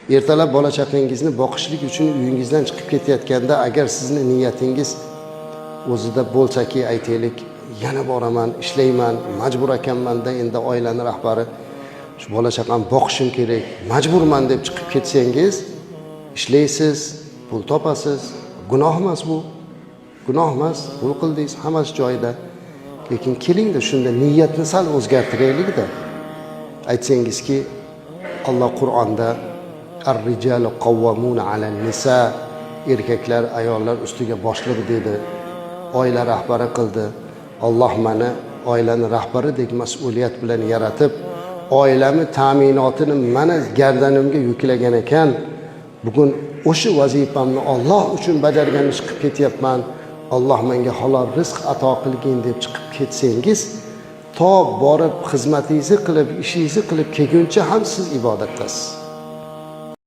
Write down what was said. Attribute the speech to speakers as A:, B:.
A: ertalab bola chaqangizni boqishlik uchun uyingizdan chiqib ketayotganda agar sizni niyatingiz o'zida bo'lsaki, aytaylik, yana boraman, ishlayman, majbur ekanman-da, endi oilani rahbari, shu bola chaqamni boqishim kerak, majburman deb chiqib ketsangiz, ishlaysiz, pul topasiz, gunoh emas bu. Gunoh emas, pul qildingiz, hammasi joyida. Lekin kelingda shunda niyatni sal o'zgartiraylik-da. Aytsangizki, Alloh Qur'onda ar-rijalu qawwamuna 'alan nisa, erkaklar ayollar ustiga boshliq dedi. Oila rahbari qildi. Alloh meni oilani rahbaridek mas'uliyat bilan yaratib, oilami ta'minotini mana gardanimga yuklagan ekan. Bugun o'sha vazifamni Alloh uchun bajargani chiqib ketyapman. Alloh menga halol rizq ato qilgin deb chiqib ketsangiz, to borib xizmatingizni qilib, ishingizni qilib kelguncha ham siz ibodatdasiz.